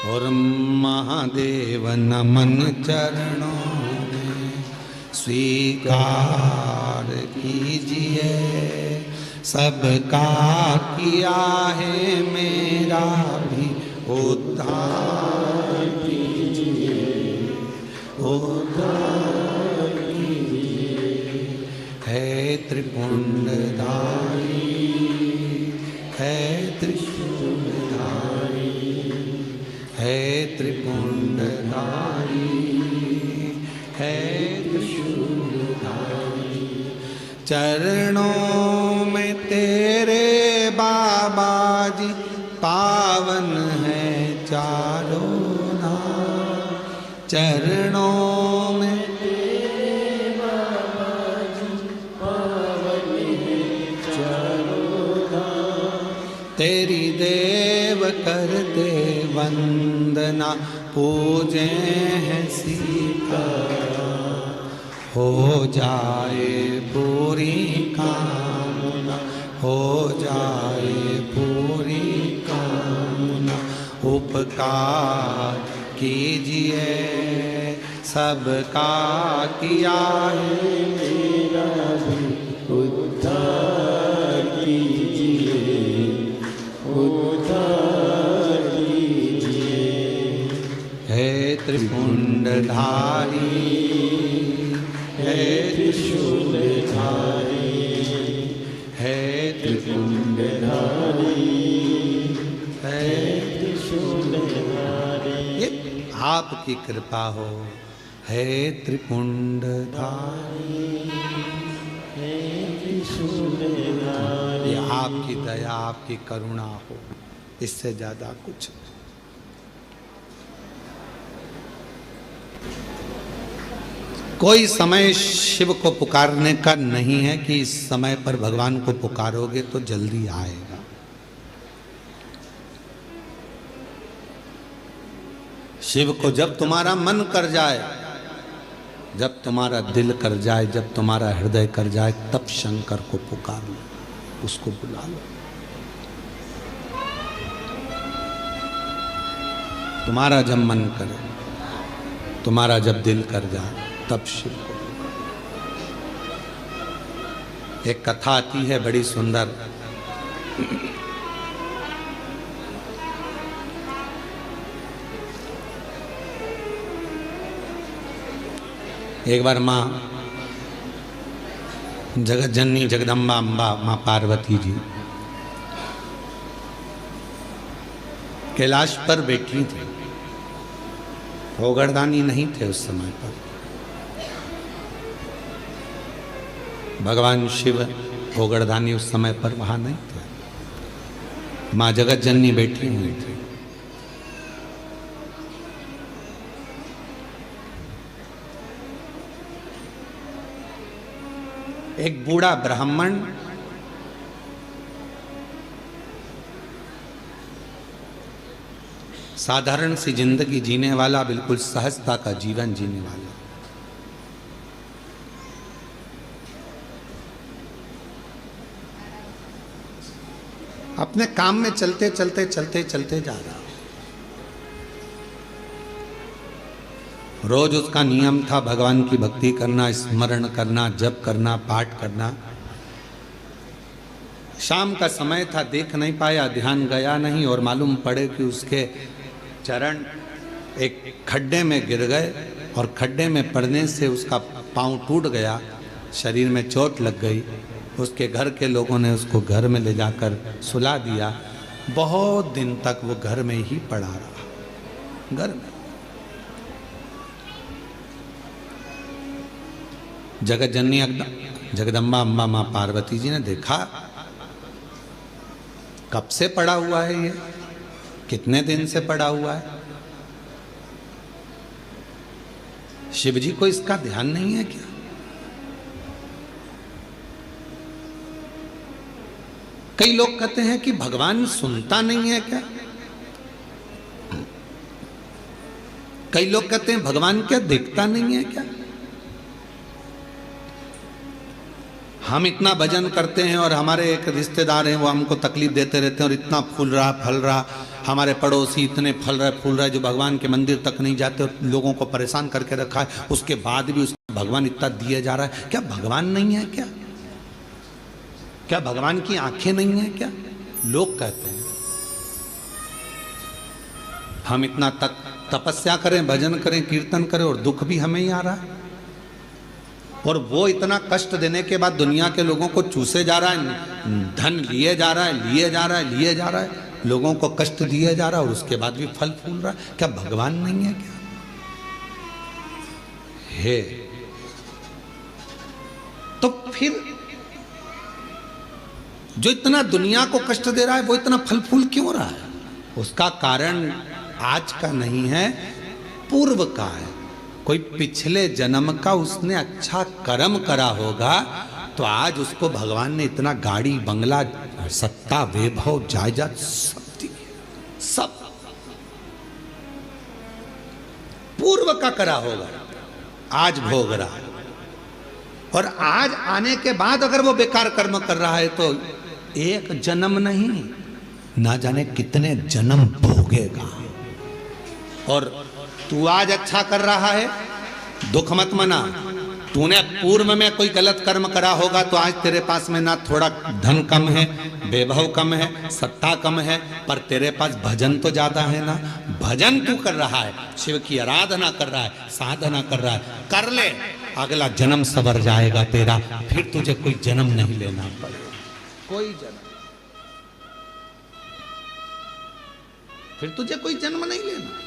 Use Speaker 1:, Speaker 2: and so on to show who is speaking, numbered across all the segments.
Speaker 1: और महादेव नमन चरणों में स्वीकार कीजिए, सबका किया है मेरा भी उद्धार कीजिए, उद्धार कीजिए। है त्रिपुंडधारी, है त्रिशूलधारी, है त्रिपुंडधारी, है त्रिशूलधारी। चरणों में तेरे बाबा जी पावन है चारों धाम। चरणों में तेरे बाबा जी पावन है चारों धाम। तेरी देव करते वंदना, पूजे हैं सीतारा। हो जाए पूरी कामना, हो जाए पूरी कामना। उपकार कीजिए, सबका किया है मेरा भी उद्धार कीजिए, उद्धार कीजिए। है त्रिपुंडधारी, है त्रिशूलधारी, है त्रिपुंडधारी, है त्रिशूलधारी। ये आपकी कृपा हो। है त्रिपुंडधारी, है त्रिशूलधारी। ये आपकी दया, आपकी करुणा हो, इससे ज्यादा कुछ नहीं। कोई समय शिव को पुकारने का नहीं है कि इस समय पर भगवान को पुकारोगे तो जल्दी आएगा। शिव को जब तुम्हारा मन कर जाए, जब तुम्हारा दिल कर जाए, जब तुम्हारा हृदय कर जाए, तब शंकर को पुकार लो, उसको बुला लो। तुम्हारा जब मन करे, तुम्हारा जब दिल कर जाए, तब शिव को। एक कथा आती है बड़ी सुंदर। एक बार माँ जगत जननी जगदम्बा अम्बा माँ पार्वती जी कैलाश पर बैठी थी। भोगरदानी नहीं थे उस समय पर। भगवान शिव भोगरदानी उस समय पर वहां नहीं थे। माँ जगत जननी बैठी हुई थी। एक बूढ़ा ब्राह्मण साधारण सी जिंदगी जीने वाला, बिल्कुल सहजता का जीवन जीने वाला, अपने काम में चलते चलते चलते चलते जा रहा। रोज उसका नियम था भगवान की भक्ति करना, स्मरण करना, जप करना, पाठ करना। शाम का समय था, देख नहीं पाया, ध्यान गया नहीं, और मालूम पड़े कि उसके चरण एक खड्डे में गिर गए और खड्डे में पड़ने से उसका पांव टूट गया, शरीर में चोट लग गई। उसके घर के लोगों ने उसको घर में ले जाकर सुला दिया। बहुत दिन तक वो घर में ही पड़ा रहा, घर में। जगत जननी जगदम्बा अम्बा माँ पार्वती जी ने देखा, कब से पड़ा हुआ है ये, कितने दिन से पड़ा हुआ है। शिव जी को इसका ध्यान नहीं है क्या? कई लोग कहते हैं कि भगवान सुनता नहीं है क्या? कई लोग कहते हैं भगवान क्या देखता नहीं है क्या? हम इतना भजन करते हैं और हमारे एक रिश्तेदार हैं, वो हमको तकलीफ देते रहते हैं और इतना फूल रहा फल रहा, हमारे पड़ोसी इतने फल रहे फूल रहे जो भगवान के मंदिर तक नहीं जाते और लोगों को परेशान करके रखा है, उसके बाद भी उसको भगवान इतना दिया जा रहा है। क्या भगवान नहीं है क्या? क्या भगवान की आंखें नहीं है क्या? लोग कहते हैं हम इतना तपस्या करें, भजन करें, कीर्तन करें और दुख भी हमें ही आ रहा है। और वो इतना कष्ट देने के बाद दुनिया के लोगों को चूसे जा रहा है, धन लिए जा रहा है, लिए जा रहा है, लिए जा रहा है, लोगों को कष्ट दिए जा रहा है और उसके बाद भी फल फूल रहा है। क्या भगवान नहीं है क्या? है तो फिर जो इतना दुनिया को कष्ट दे रहा है वो इतना फल फूल क्यों रहा है? उसका कारण आज का नहीं है, पूर्व का है। कोई पिछले जन्म का उसने अच्छा कर्म करा होगा तो आज उसको भगवान ने इतना गाड़ी बंगला सत्ता वैभव जायदाद सब पूर्व का करा होगा, आज भोग रहा है। और आज आने के बाद अगर वो बेकार कर्म कर रहा है तो एक जन्म नहीं, ना जाने कितने जन्म भोगेगा। और तू आज अच्छा कर रहा है, दुख मत मना। तूने पूर्व में कोई गलत कर्म करा होगा तो आज तेरे पास में ना थोड़ा धन कम है, वैभव कम है, सत्ता कम है, पर तेरे पास भजन तो ज्यादा है ना। भजन तू कर रहा है, शिव की आराधना कर रहा है, साधना कर रहा है, कर ले, अगला जन्म सवर जाएगा तेरा। फिर तुझे कोई जन्म नहीं लेना पड़ेगा, कोई जन्म, फिर तुझे कोई जन्म नहीं लेना।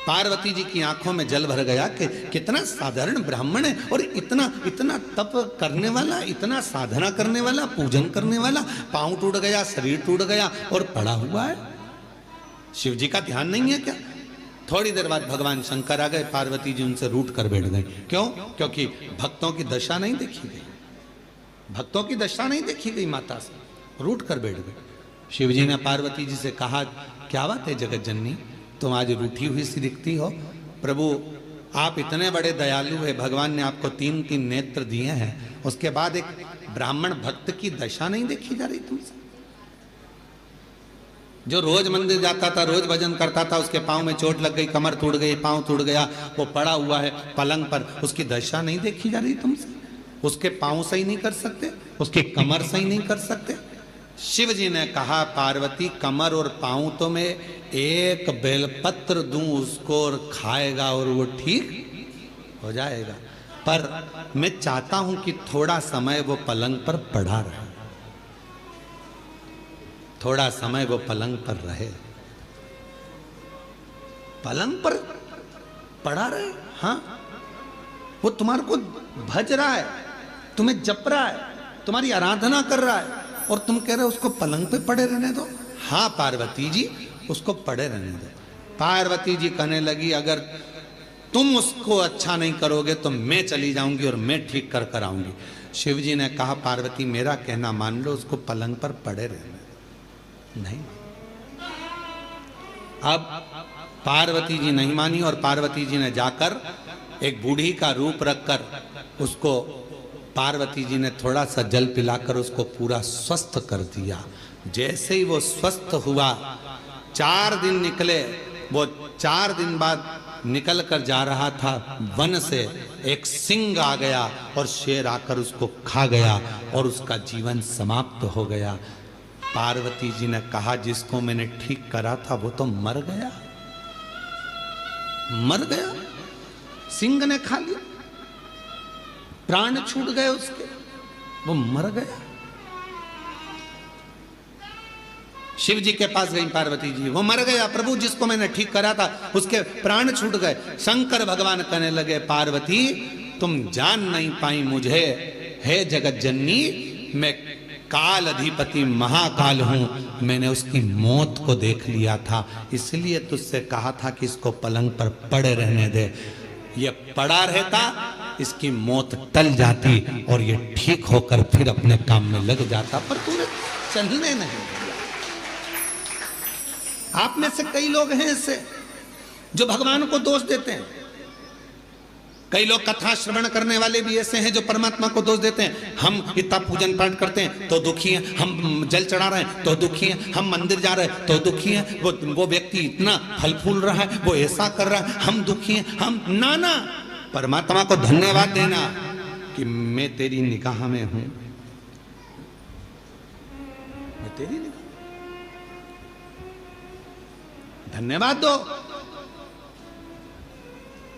Speaker 1: पार्वती जी की आंखों में जल भर गया कि कितना साधारण ब्राह्मण है और इतना इतना तप करने वाला, इतना साधना करने वाला, पूजन करने वाला, पांव टूट गया, शरीर टूट गया और पड़ा हुआ है। शिव जी का ध्यान नहीं है क्या? थोड़ी देर बाद भगवान शंकर आ गए, पार्वती जी उनसे रूठ कर बैठ गए। क्यों? क्योंकि भक्तों की दशा नहीं देखी गई, भक्तों की दशा नहीं देखी गई, माता से रूठ कर बैठ गए। शिव जी ने पार्वती जी से कहा, क्या बात है जगत जननी, तुम आज रूठी हुई सी दिखती हो। प्रभु आप इतने बड़े दयालु है, भगवान ने आपको 3-3 नेत्र दिए हैं, उसके बाद एक ब्राह्मण भक्त की दशा नहीं देखी जा रही तुमसे? जो रोज मंदिर जाता था, रोज भजन करता था, उसके पांव में चोट लग गई, कमर टूट गई, पांव टूट गया, वो पड़ा हुआ है पलंग पर, उसकी दशा नहीं देखी जा रही तुमसे? उसके पांव सही नहीं कर सकते, उसकी कमर सही नहीं कर सकते? शिव जी ने कहा, पार्वती कमर और पांव तो मैं एक बेलपत्र दूं उसको और खाएगा और वो ठीक हो जाएगा, पर मैं चाहता हूं कि थोड़ा समय वो पलंग पर पड़ा रहे, थोड़ा समय वो पलंग पर रहे, पलंग पर पड़ा रहे। हाँ, वो तुम्हारे को भज रहा है, तुम्हें जप रहा है, तुम्हारी आराधना कर रहा है और तुम कह रहे हो उसको पलंग पे पड़े रहने दो। हाँ पार्वती जी, उसको पड़े रहने दो। पार्वती जी कहने लगी, अगर तुम उसको अच्छा नहीं करोगे तो मैं चली जाऊंगी और मैं ठीक कर कर आऊंगी। शिव जी ने कहा, पार्वती मेरा कहना मान लो, उसको पलंग पर पड़े रहने। नहीं, अब पार्वती जी नहीं मानी और पार्वती जी ने जाकर एक बूढ़ी का रूप रखकर उसको, पार्वती जी ने थोड़ा सा जल पिलाकर उसको पूरा स्वस्थ कर दिया। जैसे ही वो स्वस्थ हुआ, 4 दिन निकले, वो 4 दिन बाद निकल कर जा रहा था, वन से एक सिंह आ गया और शेर आकर उसको खा गया और उसका जीवन समाप्त हो गया। पार्वती जी ने कहा, जिसको मैंने ठीक करा था वो तो मर गया, मर गया, सिंह ने खा लिया, प्राण छूट गए उसके, वो मर गया। शिव जी के पास गई पार्वती जी, वो मर गया प्रभु, जिसको मैंने ठीक करा था उसके प्राण छूट गए। शंकर भगवान कहने लगे, पार्वती तुम जान नहीं पाई मुझे, हे जगत जननी, मैं काल अधिपति महाकाल हूं, मैंने उसकी मौत को देख लिया था, इसलिए तुझसे कहा था कि इसको पलंग पर पड़े रहने दे। ये पड़ा रहता, इसकी मौत टल जाती और ये ठीक होकर फिर अपने काम में लग जाता, पर तूने चलने नहीं दिया। आप में से कई लोग हैं ऐसे जो भगवान को दोष देते हैं, कई लोग कथा श्रवण करने वाले भी ऐसे हैं जो परमात्मा को दोष देते हैं। हम इतना पूजन पाठ करते हैं तो दुखी हैं, हम जल चढ़ा रहे हैं तो दुखी हैं, हम मंदिर जा रहे हैं तो दुखी हैं, वो व्यक्ति इतना फल फूल रहा है, वो ऐसा कर रहा है, हम दुखी हैं। हम ना परमात्मा को धन्यवाद देना कि मैं तेरी निगाह में हूं, मैं तेरी निगाह, धन्यवाद दो।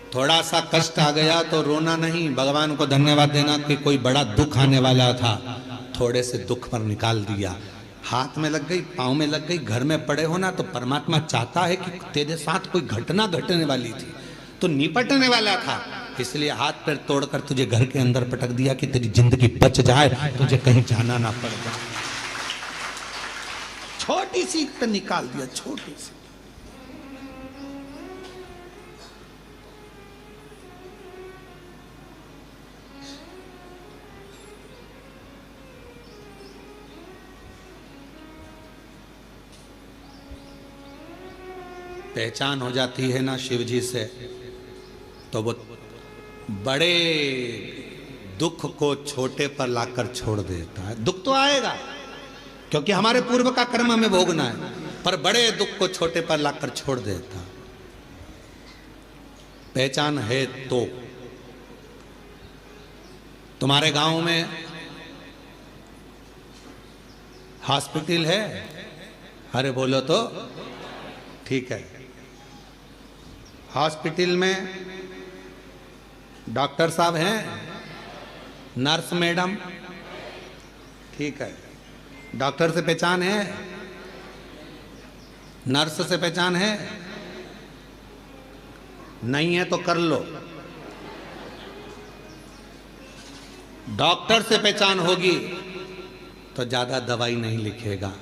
Speaker 1: थोड़ा सा कष्ट आ गया तो रोना नहीं, भगवान को धन्यवाद देना कि कोई बड़ा दुख आने वाला था, थोड़े से दुख पर निकाल दिया। हाथ में लग गई, पांव में लग गई, घर में पड़े हो ना, तो परमात्मा चाहता है कि तेरे साथ कोई घटना घटने वाली थी तो निपटने वाला था, इसलिए हाथ पैर तोड़कर तुझे घर के अंदर पटक दिया कि तेरी जिंदगी बच जाए, तुझे कहीं जाना ना पड़ जाए। छोटी सी तो निकाल दिया, छोटी सी। पहचान हो जाती है ना शिव जी से, तो वो बड़े दुख को छोटे पर लाकर छोड़ देता है। दुख तो आएगा क्योंकि हमारे पूर्व का कर्म हमें भोगना है, पर बड़े दुख को छोटे पर लाकर छोड़ देता। पहचान है तो तुम्हारे गांव में हॉस्पिटल है? अरे बोलो तो ठीक है। हॉस्पिटल में डॉक्टर साहब हैं, नर्स मैडम, ठीक है। डॉक्टर से पहचान है, नर्स से पहचान है, नहीं है तो कर लो। डॉक्टर से पहचान होगी तो ज्यादा दवाई नहीं लिखेगा,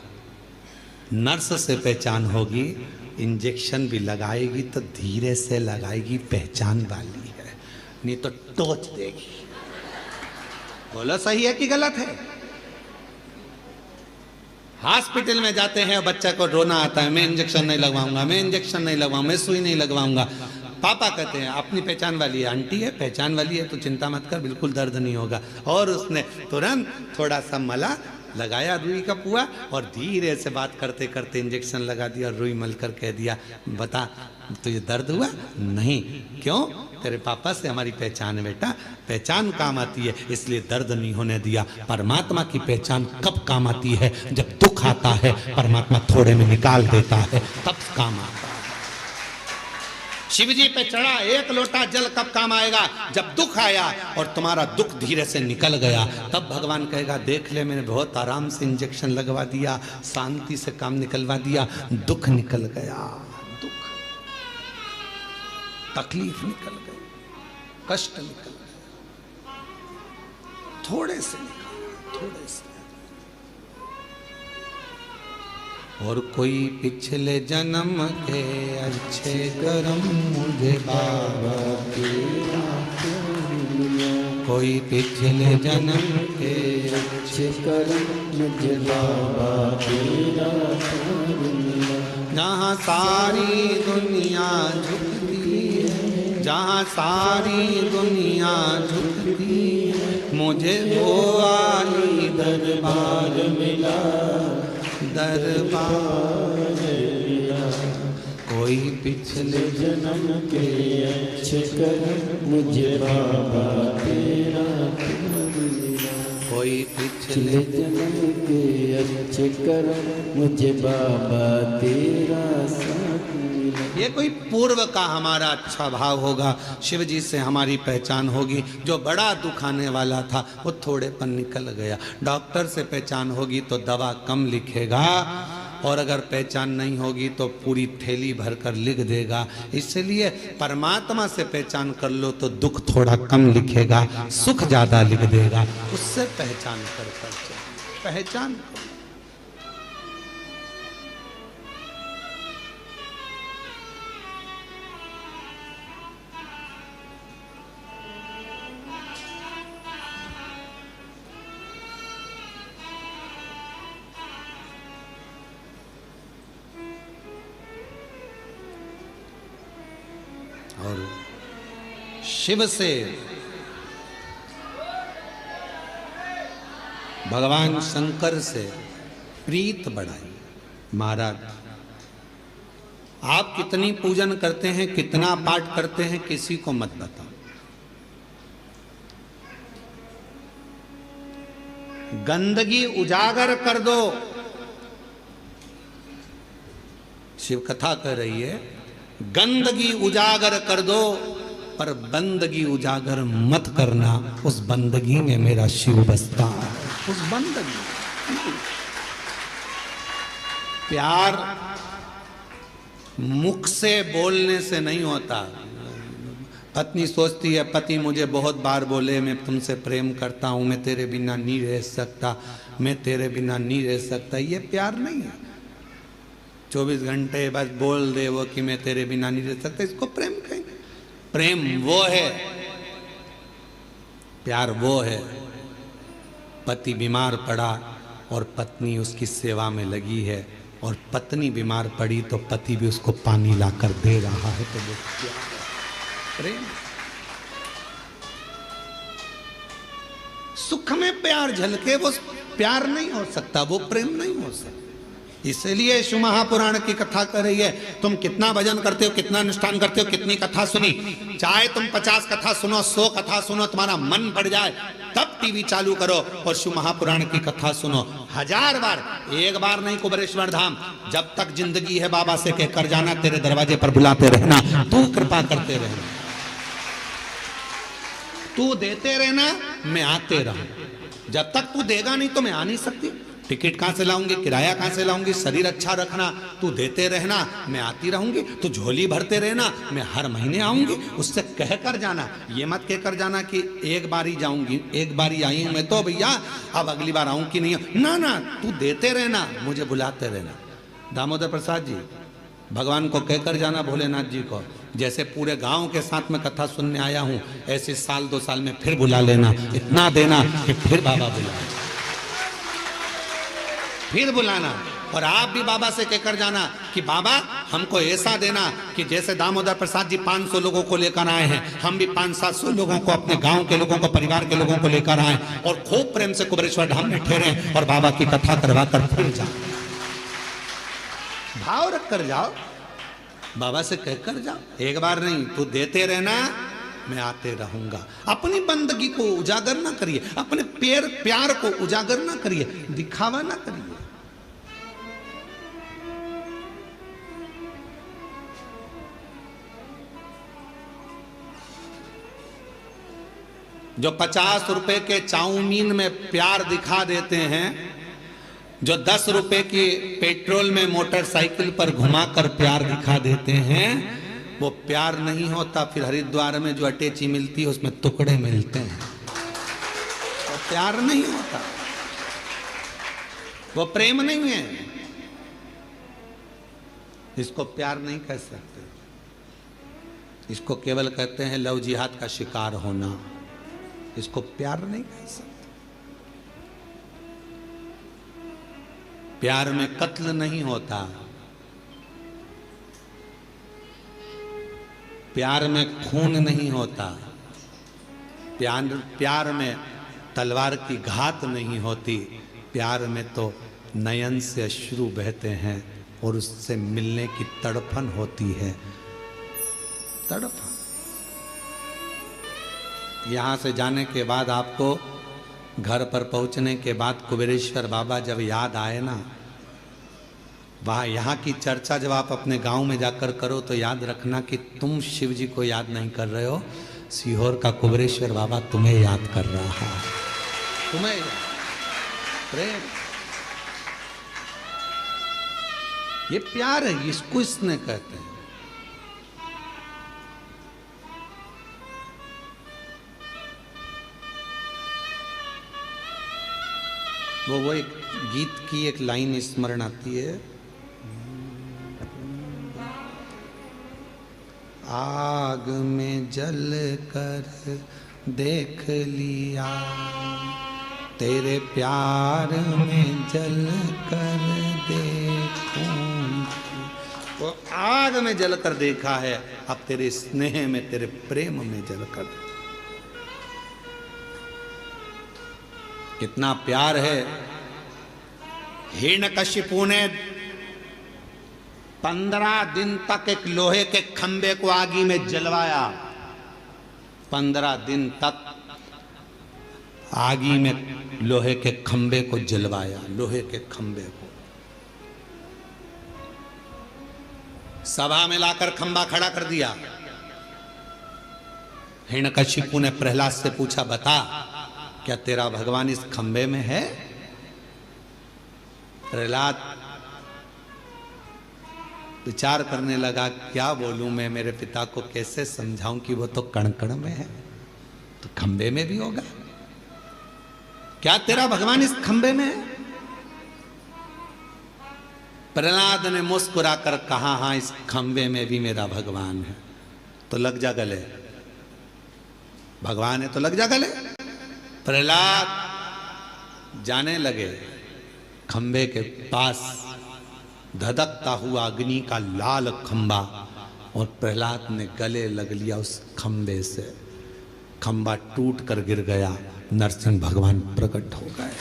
Speaker 1: नर्स से पहचान होगी, इंजेक्शन भी लगाएगी तो धीरे से लगाएगी, पहचान वाली है, नहीं तो टोच देगी। बोलो सही है कि गलत है? हॉस्पिटल में जाते हैं, बच्चा को रोना आता है, मैं इंजेक्शन नहीं लगवाऊंगा, मैं इंजेक्शन नहीं लगवाऊंगा, मैं सुई नहीं लगवाऊंगा। पापा कहते हैं अपनी पहचान वाली है, आंटी है पहचान वाली है तो चिंता मत कर, बिल्कुल दर्द नहीं होगा। और उसने तुरंत थोड़ा सा मला लगाया रुई का पुआ और धीरे से बात करते करते इंजेक्शन लगा दिया और रुई मलकर कह दिया बता तुझे दर्द हुआ? नहीं। क्यों? तेरे पापा से हमारी पहचान है बेटा, पहचान काम आती है इसलिए दर्द नहीं होने दिया। परमात्मा की पहचान कब काम आती है? जब दुख आता है परमात्मा थोड़े में निकाल देता है, तब काम आता है। शिव जी पे चढ़ा एक लोटा जल कब काम आएगा? जब दुख आया और तुम्हारा दुख धीरे से निकल गया, तब भगवान कहेगा देख ले मैंने बहुत आराम से इंजेक्शन लगवा दिया, शांति से काम निकलवा दिया, दुख निकल गया, दुख तकलीफ निकल गई, कष्ट निकल गया, थोड़े से निकल, थोड़े से। और कोई पिछले जन्म के अच्छे कर्म मुझे बाबा तेरा, कोई पिछले जन्म के अच्छे कर्म मुझे बाबा तेरा, जहाँ सारी दुनिया झुकती है, जहाँ सारी दुनिया झुकती है, मुझे वो आली दरबार मिला, दरबार मिला। कोई पिछले जन्म के अच्छे कर्म मुझे बाबा तेरा मिला, कोई पिछले जन्म के अच्छे कर्म मुझे बाबा तेरा साथ मिला। ये कोई पूर्व का हमारा अच्छा भाव होगा, शिव जी से हमारी पहचान होगी। जो बड़ा दुख आने वाला था वो थोड़े पर निकल गया। डॉक्टर से पहचान होगी तो दवा कम लिखेगा, और अगर पहचान नहीं होगी तो पूरी थैली भरकर लिख देगा। इसलिए परमात्मा से पहचान कर लो तो दुख थोड़ा कम लिखेगा, सुख ज्यादा लिख देगा। उससे पहचान कर पहचान करो। और शिव से, भगवान शंकर से प्रीत बढ़ाई। महाराज आप कितनी पूजन करते हैं, कितना पाठ करते हैं, किसी को मत बताओ। गंदगी उजागर कर दो। शिव कथा कह रही है, गंदगी उजागर कर दो, पर बंदगी उजागर मत करना। उस बंदगी में मेरा शिव बसता है। उस बंदगी, प्यार मुख से बोलने से नहीं होता। पत्नी सोचती है पति मुझे बहुत बार बोले मैं तुमसे प्रेम करता हूं, मैं तेरे बिना नहीं रह सकता, मैं तेरे बिना नहीं रह सकता। ये प्यार नहीं है। 24 घंटे बस बोल दे वो कि मैं तेरे बिना नहीं रह सकता, इसको प्रेम कहेंगे? प्रेम वो है, प्यार वो है। पति बीमार पड़ा और पत्नी उसकी सेवा में लगी है, और पत्नी बीमार पड़ी तो पति भी उसको पानी लाकर दे रहा है, तो वो प्यार है, प्रेम। सुख में प्यार झलके वो प्यार नहीं हो सकता, वो प्रेम नहीं हो सकता। इसलिए शिव महापुराण की कथा कर रही है, तुम कितना भजन करते हो, कितना अनुष्ठान करते हो, कितनी कथा सुनी, चाहे तुम 50 कथा सुनो, 100 कथा सुनो, तुम्हारा मन बढ़ जाए तब टीवी चालू करो और शिव महापुराण की कथा सुनो 1000 बार। एक बार नहीं, कुबेरेश्वर धाम जब तक जिंदगी है बाबा से कहकर जाना, तेरे दरवाजे पर बुलाते रहना, तू कृपा करते रहना, तू देते रहना, मैं आते रहूं। जब तक तू देगा नहीं तो मैं आ नहीं सकती। टिकट कहां से लाऊंगी, किराया कहां से लाऊंगी, शरीर अच्छा रखना, तू देते रहना, मैं आती रहूंगी। तू झोली भरते रहना, मैं हर महीने आऊंगी। उससे कहकर जाना, ये मत कहकर जाना कि एक बार ही जाऊंगी, एक बार ही आई हूं मैं तो भैया, अब अगली बार आऊं कि नहीं। ना ना, तू देते रहना, मुझे बुलाते रहना। दामोदर प्रसाद जी, भगवान को कहकर जाना, भोलेनाथ जी को, जैसे पूरे गांव के साथ में कथा सुनने आया हूं, ऐसे साल 2 साल में फिर बुला लेना। इतना देना कि फिर बाबा बुलाए, फिर बुलाना। और आप भी बाबा से कहकर जाना कि बाबा हमको ऐसा देना कि जैसे दामोदर प्रसाद जी 500 लोगों को लेकर आए हैं, हम भी 500-700 लोगों को, अपने गांव के लोगों को, परिवार के लोगों को लेकर आए और खूब प्रेम से कुबेरेश्वर धाम में ठहरे और बाबा की कथा करवा कर फिर जाओ। भाव रख कर जाओ, बाबा से कहकर जाओ। एक बार नहीं, तू देते रहना, मैं आते रहूंगा। अपनी बंदगी को उजागर ना करिए, अपने प्यार को उजागर ना करिए, दिखावा ना करिए। जो 50 रुपए के चाउमीन में प्यार दिखा देते हैं, जो 10 रुपए की पेट्रोल में मोटरसाइकिल पर घुमाकर प्यार दिखा देते हैं, वो प्यार नहीं होता। फिर हरिद्वार में जो अटैची मिलती है उसमें टुकड़े मिलते हैं, वो प्यार नहीं होता, वो प्रेम नहीं है। इसको प्यार नहीं कह सकते, इसको केवल कहते हैं लव जिहाद का शिकार होना। इसको प्यार नहीं कह सकते। प्यार में कत्ल नहीं होता, प्यार में खून नहीं होता, प्यार में तलवार की घात नहीं होती। प्यार में तो नयन से अश्रु बहते हैं और उससे मिलने की तड़पन होती है, तड़पन। यहाँ से जाने के बाद आपको घर पर पहुँचने के बाद कुबेरेश्वर बाबा जब याद आए ना, वहाँ यहाँ की चर्चा जब आप अपने गांव में जाकर करो तो याद रखना कि तुम शिव जी को याद नहीं कर रहे हो, सीहोर का कुबेरेश्वर बाबा तुम्हें याद कर रहा है, तुम्हें प्रेम। ये प्यार है, इसको इसने कहते हैं। वो एक गीत की एक लाइन स्मरण आती है, आग में जल कर देख लिया, तेरे प्यार में जल कर देखूं, वो आग में जलकर देखा है, अब तेरे स्नेह में, तेरे प्रेम में जलकर। कितना प्यार है। हिरण्यकशिपु ने 15 दिन तक एक लोहे के खंबे को आगी में जलवाया। 15 दिन तक आगी में लोहे के खंबे को जलवाया, लोहे के खंबे को। सभा में लाकर खंबा खड़ा कर दिया। हिरण्यकशिपु ने प्रहलाद से पूछा, बता क्या तेरा भगवान इस खंबे में है? प्रहलाद विचार करने लगा, क्या बोलूं मैं, मेरे पिता को कैसे समझाऊं कि वो तो कण कण में है, तो खंबे में भी होगा। क्या तेरा भगवान इस खंबे में है? प्रहलाद ने मुस्कुराकर कहा, हां इस खंबे में भी मेरा भगवान है। तो लग जा गले, भगवान है तो लग जा गले। प्रहलाद जाने लगे। खंबे के पास धधकता हुआ अग्नि का लाल खंबा, और प्रहलाद ने गले लग लिया उस खंबे से। खंबा टूट कर गिर गया, नरसिंह भगवान प्रकट हो गए।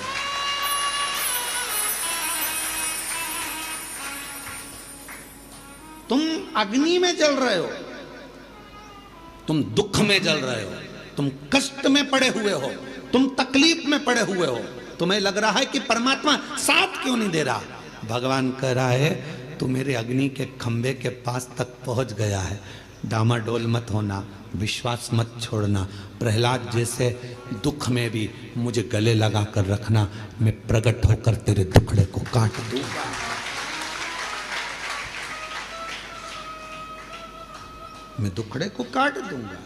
Speaker 1: तुम अग्नि में जल रहे हो, तुम दुख में जल रहे हो, तुम कष्ट में पड़े हुए हो, तुम तकलीफ में पड़े हुए हो। तुम्हें लग रहा है कि परमात्मा साथ क्यों नहीं दे रहा? भगवान कह रहा है तू मेरे अग्नि के खंबे के पास तक पहुंच गया है, डामाडोल मत होना, विश्वास मत छोड़ना। प्रहलाद जैसे दुख में भी मुझे गले लगा कर रखना, मैं प्रकट होकर तेरे दुखड़े को काट दूंगा। मैं दुखड़े को काट दूंगा।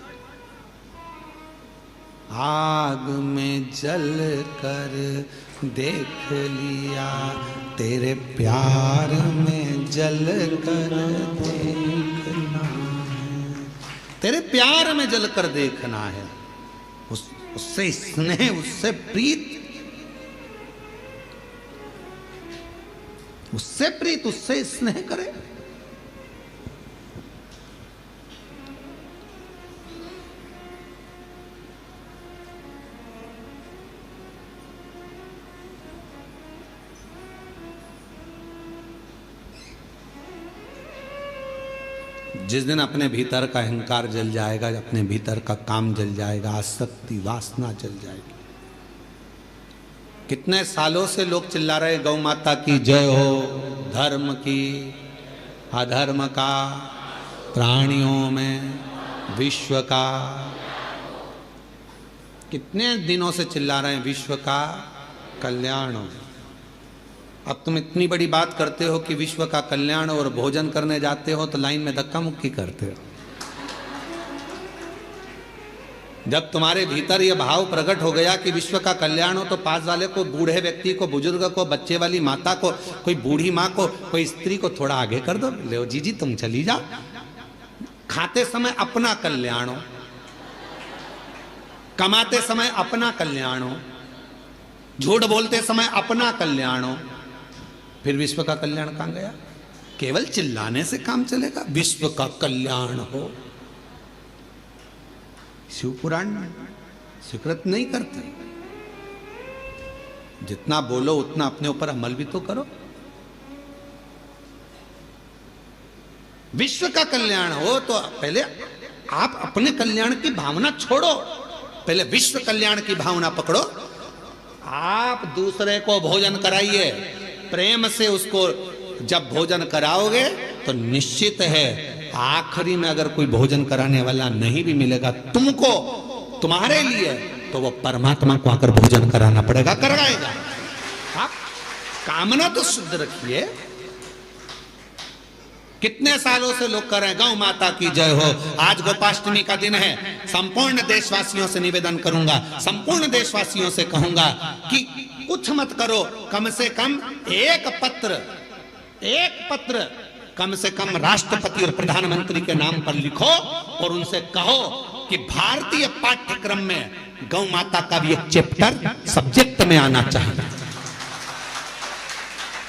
Speaker 1: आग में जल कर देख लिया, तेरे प्यार में जल कर देखना है, तेरे प्यार में जल कर देखना है। उससे स्नेह, उससे प्रीत, उससे प्रीत, उससे स्नेह करे। जिस दिन अपने भीतर का अहंकार जल जाएगा, अपने भीतर का काम जल जाएगा, आसक्ति वासना जल जाएगी। कितने सालों से लोग चिल्ला रहे गौ माता की जय हो, धर्म की, अधर्म का, प्राणियों में, विश्व का। कितने दिनों से चिल्ला रहे हैं विश्व का कल्याण हो। अब तुम इतनी बड़ी बात करते हो कि विश्व का कल्याण और भोजन करने जाते हो तो लाइन में धक्का मुक्की करते हो। जब तुम्हारे भीतर यह भाव प्रकट हो गया कि विश्व का कल्याण हो, तो पास वाले को, बूढ़े व्यक्ति को, बुजुर्ग को, बच्चे वाली माता को, कोई बूढ़ी माँ को, कोई स्त्री को थोड़ा आगे कर दो। ले जी तुम चली जाओ। खाते समय अपना कल्याण हो, कमाते समय अपना कल्याण हो, झूठ बोलते समय अपना कल्याण हो, फिर विश्व का कल्याण कहां गया? केवल चिल्लाने से काम चलेगा? विश्व का कल्याण हो। शिव पुराण स्वीकृत नहीं करते। जितना बोलो उतना अपने ऊपर अमल भी तो करो। विश्व का कल्याण हो तो पहले आप अपने कल्याण की भावना छोड़ो, पहले विश्व कल्याण की भावना पकड़ो। आप दूसरे को भोजन कराइए, प्रेम से उसको जब भोजन कराओगे तो निश्चित है आखिरी में अगर कोई भोजन कराने वाला नहीं भी मिलेगा तुमको, तुम्हारे लिए, तो वो परमात्मा को आकर भोजन कराना पड़ेगा, कराएगा। आप कामना तो शुद्ध रखिए। कितने सालों से लोग कर रहे हैं गौ माता की जय हो। आज गोपाष्टमी का दिन है। संपूर्ण देशवासियों से निवेदन करूंगा, संपूर्ण देशवासियों से कहूंगा कि कुछ मत करो, कम से कम एक पत्र कम से कम राष्ट्रपति और प्रधानमंत्री के नाम पर लिखो और उनसे कहो कि भारतीय पाठ्यक्रम में गौ माता का भी एक चैप्टर सब्जेक्ट में आना चाहिए।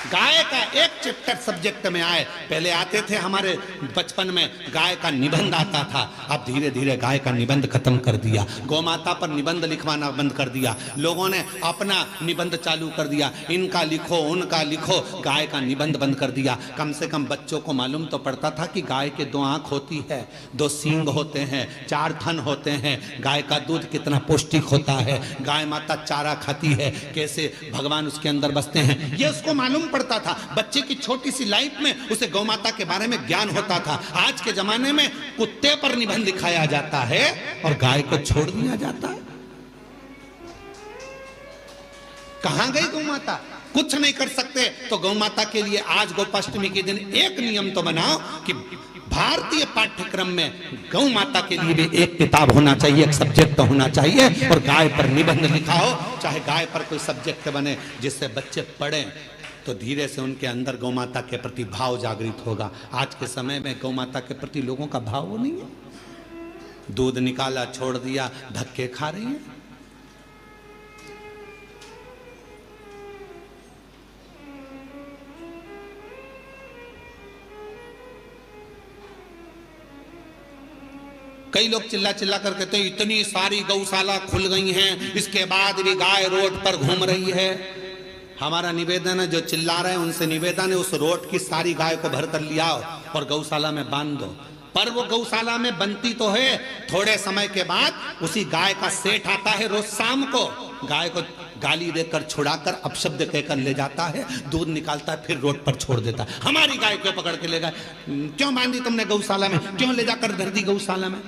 Speaker 1: गाय का एक चैप्टर सब्जेक्ट में आए। पहले आते थे हमारे बचपन में गाय का निबंध आता था, अब धीरे धीरे गाय का निबंध खत्म कर दिया, गौमाता पर निबंध लिखवाना बंद कर दिया, लोगों ने अपना निबंध चालू कर दिया, इनका लिखो उनका लिखो, गाय का निबंध बंद कर दिया। कम से कम बच्चों को मालूम तो पड़ता था कि गाय के 2 आंख होती है, 2 सींग होते हैं, 4 थन होते हैं, गाय का दूध कितना पौष्टिक होता है, गाय माता चारा खाती है, कैसे भगवान उसके अंदर बसते हैं, ये उसको मालूम पड़ता था। बच्चे की छोटी सी लाइफ में उसे गौ माता के बारे में ज्ञान होता था। आज के जमाने में कुत्ते पर निबंध लिखाया जाता है और गाय को छोड़ दिया जाता है। कहां गई गौ माता? कुछ नहीं कर सकते तो गौ माता के लिए आज गोपाष्टमी के दिन एक नियम तो बनाओ कि भारतीय पाठ्यक्रम में गौ माता के लिए भी एक किताब होना चाहिए, एक सब्जेक्ट होना चाहिए, और गाय पर निबंध लिखा हो, चाहे गाय पर कोई सब्जेक्ट बने, जिससे बच्चे पढ़ें तो धीरे से उनके अंदर गौ माता के प्रति भाव जागृत होगा। आज के समय में गौ माता के प्रति लोगों का भाव वो नहीं है। दूध निकाला छोड़ दिया, धक्के खा रही है। कई लोग चिल्ला चिल्ला कर कहते हैं इतनी सारी गौशाला खुल गई हैं, इसके बाद भी गाय रोड पर घूम रही है। हमारा निवेदन है, जो चिल्ला रहे हैं उनसे निवेदन है, उस रोड की सारी गाय को भर कर लिया और गौशाला में बांध दो। पर वो गौशाला में बनती तो है, थोड़े समय के बाद उसी गाय का सेठ आता है, रोज शाम को गाय को गाली देकर छुड़ाकर अपशब्द कहकर ले जाता है, दूध निकालता है, फिर रोड पर छोड़ देता है। हमारी गाय को पकड़ के ले गए, क्यों बांधी तुमने गौशाला में, क्यों ले जाकर धर दी गौशाला में?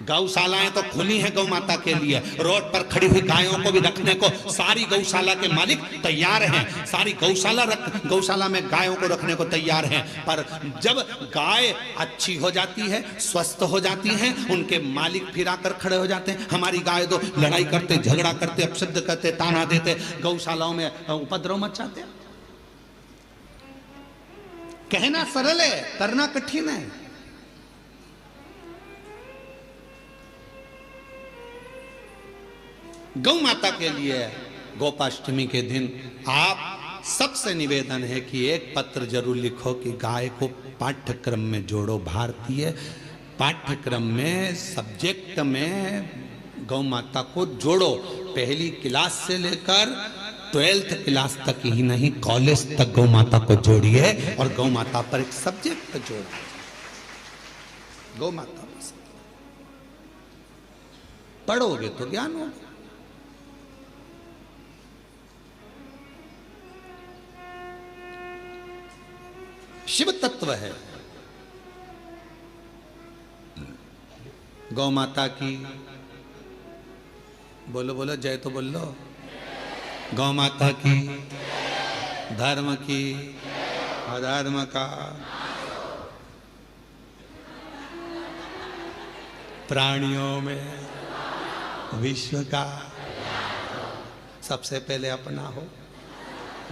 Speaker 1: गौशालाएं तो खुली हैं गौ माता के लिए, रोड पर खड़ी हुई गायों को भी रखने को सारी गौशाला के मालिक तैयार हैं, सारी गौशाला में गायों को रखने को तैयार हैं। पर जब गाय अच्छी हो जाती है, स्वस्थ हो जाती हैं, उनके मालिक फिर आकर खड़े हो जाते हैं। हमारी गाय तो लड़ाई करते, झगड़ा करते, अपशब्द करते, ताना देते, गौशालाओं में उपद्रव मचाते। कहना सरल है, करना कठिन है। गौ माता के लिए गोपाष्टमी के दिन आप सबसे निवेदन है कि एक पत्र जरूर लिखो कि गाय को पाठ्यक्रम में जोड़ो। भारतीय पाठ्यक्रम में सब्जेक्ट में गौ माता को जोड़ो। पहली क्लास से लेकर 12th क्लास तक ही नहीं, कॉलेज तक गौ माता को जोड़िए और गौ माता पर एक सब्जेक्ट जोड़िए। गौ माता पढ़ोगे तो ज्ञान होगा। शिव तत्व है। गौ माता की बोलो बोलो जय तो बोल लो। गौ माता की, धर्म की, अधर्म का, प्राणियों में, विश्व का, सबसे पहले अपना हो।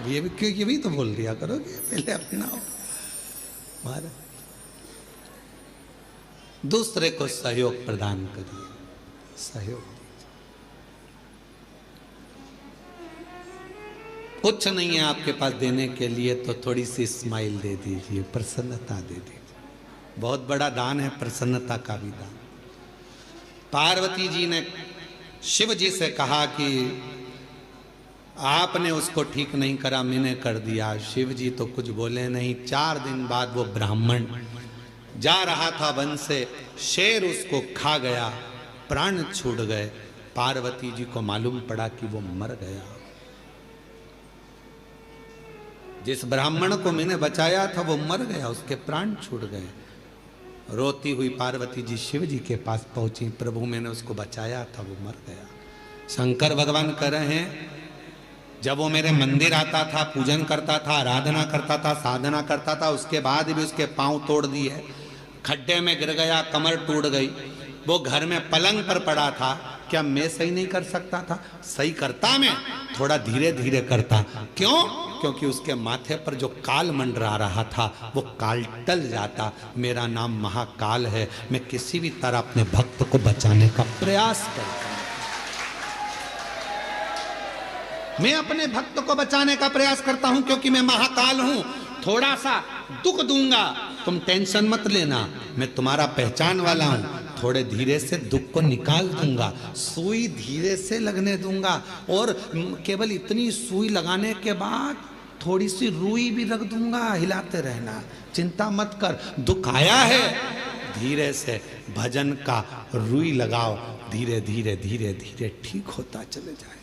Speaker 1: ये भी तो बोल दिया करोगे, पहले अपना हो। दूसरे को सहयोग प्रदान करिए, सहयोग दीजिए। कुछ नहीं है आपके पास देने के लिए तो थोड़ी सी स्माइल दे दीजिए, प्रसन्नता दे दीजिए। बहुत बड़ा दान है प्रसन्नता का भी दान। पार्वती जी ने शिव जी से कहा कि आपने उसको ठीक नहीं करा, मैंने कर दिया। शिव जी तो कुछ बोले नहीं। 4 दिन बाद वो ब्राह्मण जा रहा था वन से, शेर उसको खा गया, प्राण छूट गए। पार्वती जी को मालूम पड़ा कि वो मर गया। जिस ब्राह्मण को मैंने बचाया था वो मर गया, उसके प्राण छूट गए। रोती हुई पार्वती जी शिव जी के पास पहुंची, प्रभु मैंने उसको बचाया था, वो मर गया। शंकर भगवान कह रहे हैं जब वो मेरे मंदिर आता था, पूजन करता था, आराधना करता था, साधना करता था, उसके बाद भी उसके पांव तोड़ दिए, खड्डे में गिर गया, कमर टूट गई। वो घर में पलंग पर पड़ा था, क्या मैं सही नहीं कर सकता था? सही करता, मैं थोड़ा धीरे धीरे करता। क्यों? क्योंकि उसके माथे पर जो काल मंडरा रहा था वो काल टल जाता। मेरा नाम महाकाल है, मैं किसी भी तरह अपने भक्त को बचाने का प्रयास करता। मैं अपने भक्त को बचाने का प्रयास करता हूं क्योंकि मैं महाकाल हूं। थोड़ा सा दुख दूंगा, तुम टेंशन मत लेना, मैं तुम्हारा पहचान वाला हूं। थोड़े धीरे से दुख को निकाल दूंगा, सुई धीरे से लगने दूंगा, और केवल इतनी सुई लगाने के बाद थोड़ी सी रुई भी रख दूंगा, हिलाते रहना, चिंता मत कर। दुख आया है, धीरे से भजन का रुई लगाओ, धीरे धीरे धीरे धीरे ठीक होता चले जाए।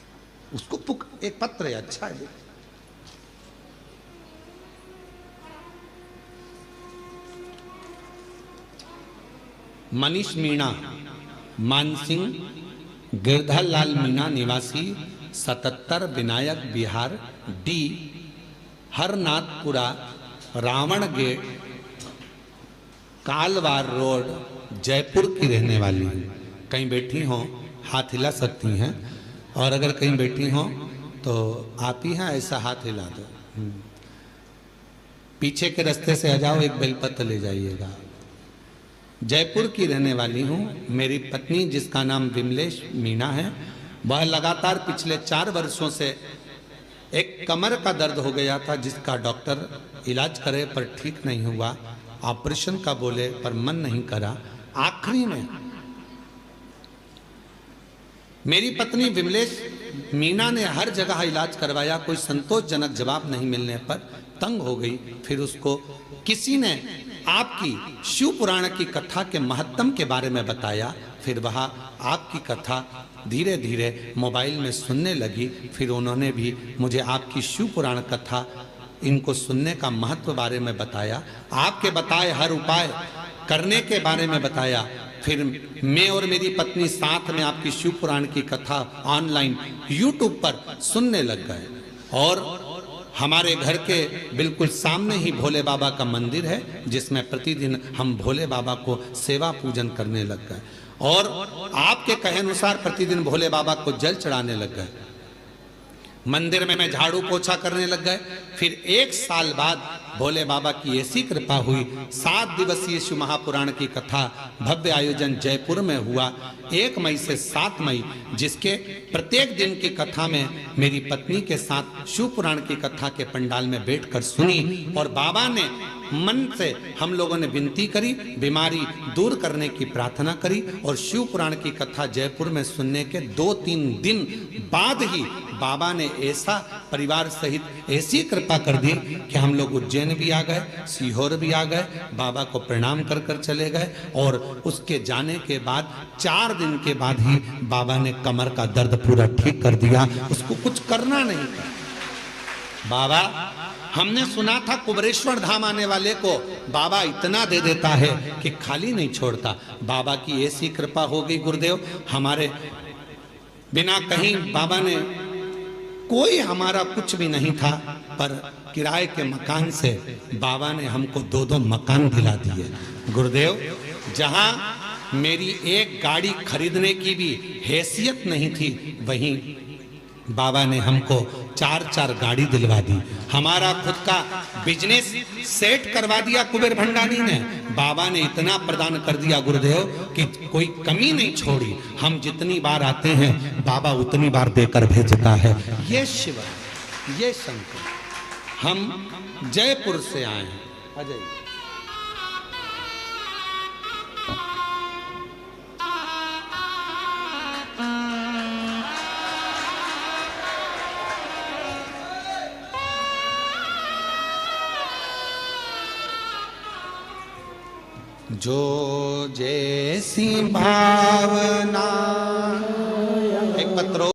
Speaker 1: उसको एक पत्र है, अच्छा है। मनीष मीणा, मानसिंह, गिरधर लाल मीणा निवासी 77 Vinayak Vihar, D Harnathpura, Ravan gate, Kalwar road, Jaipur की रहने वाली हूँ। कहीं बैठी हो हाथ हिला सकती हैं, और अगर कहीं बैठी हो तो आप ही हैं, ऐसा हाथ हिला दो। पीछे के रास्ते से आ जाओ, एक बेलपत्र ले जाइएगा। जयपुर की रहने वाली हूँ। मेरी पत्नी जिसका नाम विमलेश मीणा है, वह लगातार पिछले 4 वर्षों से एक कमर का दर्द हो गया था, जिसका डॉक्टर इलाज करे पर ठीक नहीं हुआ, ऑपरेशन का बोले पर मन नहीं करा। आखिरी में मेरी पत्नी विमलेश मीणा ने हर जगह इलाज करवाया, कोई संतोषजनक जवाब नहीं मिलने पर तंग हो गई। फिर उसको किसी ने आपकी शिव पुराण की कथा के महत्तम के बारे में बताया। फिर वह आपकी कथा धीरे धीरे मोबाइल में सुनने लगी। फिर उन्होंने भी मुझे आपकी शिव पुराण कथा इनको सुनने का महत्व बारे में बताया, आपके बताए हर उपाय करने के बारे में बताया। फिर मैं और मेरी पत्नी साथ में आपकी शिव पुराण की कथा ऑनलाइन यूट्यूब पर सुनने लग गए, और हमारे घर के बिल्कुल सामने ही भोले बाबा का मंदिर है, जिसमें प्रतिदिन हम भोले बाबा को सेवा पूजन करने लग गए, और आपके कहे अनुसार प्रतिदिन भोले बाबा को जल चढ़ाने लग गए। मंदिर में मैं झाड़ू पोछा करने लग गए। फिर 1 साल बाद भोले बाबा की ऐसी कृपा हुई, 7 दिवसीय शिव महापुराण की कथा भव्य आयोजन जयपुर में हुआ 1 मई से 7 मई, जिसके प्रत्येक दिन की कथा में मेरी पत्नी के साथ शिव पुराण की कथा के पंडाल में बैठकर सुनी, और बाबा ने मन से हम लोगों ने विनती करी, बीमारी दूर करने की प्रार्थना करी, और शिव पुराण की कथा जयपुर में सुनने के 2-3 दिन बाद ही बाबा ने ऐसा परिवार सहित ऐसी कृपा कर दी कि हम लोग उज्जैन भी आ गए, सीहोर भी आ गए, बाबा को प्रणाम कर कर चले गए। और उसके जाने के बाद 4 दिन के बाद ही बाबा ने कमर का दर्द पूरा ठीक कर दिया, उसको कुछ करना नहीं था। बाबा, हमने सुना था कुबरेश्वर धाम आने वाले को बाबा इतना दे देता है कि खाली नहीं छोड़ता। बाबा की ऐसी कृपा हो गई गुरुदेव, हमारे बिना कहीं बाबा ने, कोई हमारा कुछ भी नहीं था, पर किराए के मकान से बाबा ने हमको 2-2 मकान दिला दिए। गुरुदेव, जहां मेरी एक गाड़ी खरीदने की भी हैसियत नहीं थी, वहीं बाबा ने हमको 4-4 गाड़ी दिलवा दी। हमारा खुद का बिजनेस सेट करवा दिया कुबेर भंडारी ने। बाबा ने इतना प्रदान कर दिया गुरुदेव कि कोई कमी नहीं छोड़ी। हम जितनी बार आते हैं बाबा उतनी बार देकर भेजता है। ये शिव, ये शंकर। हम जयपुर से आए हैं। अजय जो जैसी भावना